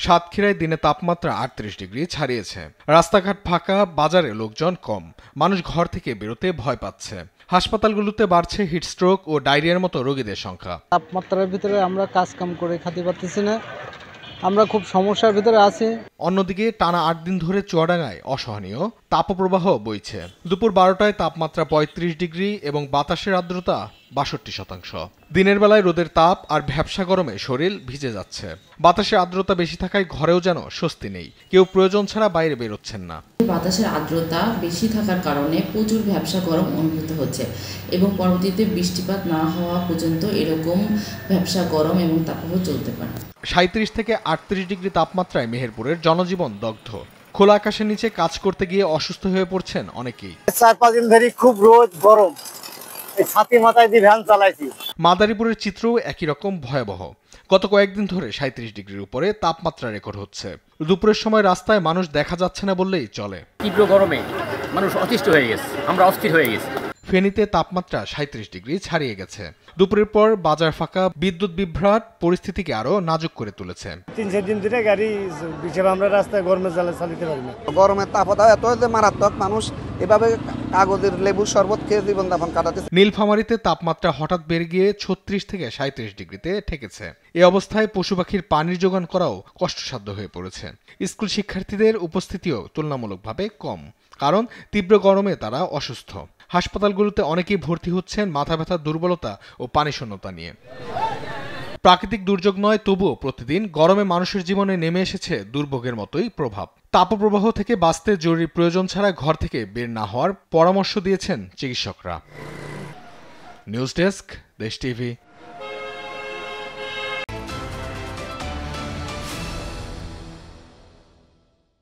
সাতক্ষীরায় দিনে তাপমাত্রা ৩৮ ডিগ্রি ছাড়িয়েছে। রাস্তাঘাট ফাঁকা, বাজারে লোকজন কম, মানুষ ঘর থেকে বেরোতে ভয় পাচ্ছে। হাসপাতালগুলোতে বাড়ছে হিটস্ট্রোক ও ডায়রিয়ার মতো রোগীদের সংখ্যা। তাপমাত্রার ভিতরে আমরা কাম করে খেতে পারতেছি না, আমরা খুব সমস্যার ভিতরে আছি। অন্যদিকে টানা ৮ দিন ধরে চুয়াডাঙ্গায় অসহনীয় তাপপ্রবাহ বইছে। দুপুর ১২টায় তাপমাত্রা ৩৫ ডিগ্রি এবং বাতাসের আর্দ্রতা ৬২%। দিনের বেলায় রোদের তাপ আর ভ্যাপসা গরমে শরীর ভিজে যাচ্ছে। বাতাসের আর্দ্রতা বেশি থাকায় ঘরেও যেন স্বস্তি নেই, কেউ প্রয়োজন ছাড়া বাইরে বেরোচ্ছেন না। বাতাসের আর্দ্রতা বেশি থাকার কারণে প্রচুর ভ্যাপসা গরম অনুভূত হচ্ছে এবং পরবর্তীতে বৃষ্টিপাত না হওয়া পর্যন্ত এরকম ভ্যাপসা গরম এবং তাপপ্রবাহ চলতে পারে। ৩৭ থেকে ৩৮ ডিগ্রি তাপমাত্রায় মেহেরপুরের জনজীবন দগ্ধ। খোলা আকাশের নিচে কাজ করতে গিয়ে অসুস্থ হয়ে পড়ছেন অনেকেই। ৪-৫ দিন ধরে খুব রোদ গরম, এই ছাতি মাথায় দিয়ে ভ্যান চালাইছি। মাদারীপুরের চিত্রও একই রকম ভয়াবহ। গত কয়েকদিন ধরে ৩৭ ডিগ্রির উপরে তাপমাত্রা রেকর্ড হচ্ছে। দুপুরের সময় রাস্তায় মানুষ দেখা যাচ্ছে না বললেই চলে। তীব্র গরমে মানুষ অতিষ্ঠ হয়ে গেছে, আমরা অস্থির হয়ে গেছি। ফেনীতে তাপমাত্রা ৩৭ ডিগ্রি ছাড়িয়ে গেছে। দুপুরের পর বাজার ফাঁকা, বিদ্যুৎ বিভ্রাট পরিস্থিতিকে আরো নাজুক করে তুলেছে। ৩-৪ দিন ধরে গাড়ি হিসেবে আমরা রাস্তায় গরমে জ্বালা চালাতে পারি না। গরমের তাপমাত্রা এত যে মারাত্মক, মানুষ এভাবে কাগজের লেবুর শরবত খেয়ে জীবন যাপন কাটাতে। নীলফামারীতে তাপমাত্রা হঠাৎ বেড়ে গিয়ে ৩৬ থেকে ৩৭ ডিগ্রিতে ঠেকেছে। এ অবস্থায় পশু পাখির পানির যোগান করাও কষ্টসাধ্য হয়ে পড়েছে। স্কুল শিক্ষার্থীদের উপস্থিতিও তুলনামূলকভাবে কম, কারণ তীব্র গরমে তারা অসুস্থ। হাসপাতালগুলোতে অনেকেই ভর্তি হচ্ছেন মাথা ব্যথা, দুর্বলতা ও পানিশূন্যতা নিয়ে। প্রাকৃতিক দুর্যোগ নয়, তবুও প্রতিদিন গরমে মানুষের জীবনে নেমে এসেছে দুর্ভোগের মতোই প্রভাব। তাপপ্রবাহ থেকে বাঁচতে জরুরি প্রয়োজন ছাড়া ঘর থেকে বের না হওয়ার পরামর্শ দিয়েছেন চিকিৎসকরা। নিউজ ডেস্ক, দেশ টিভি।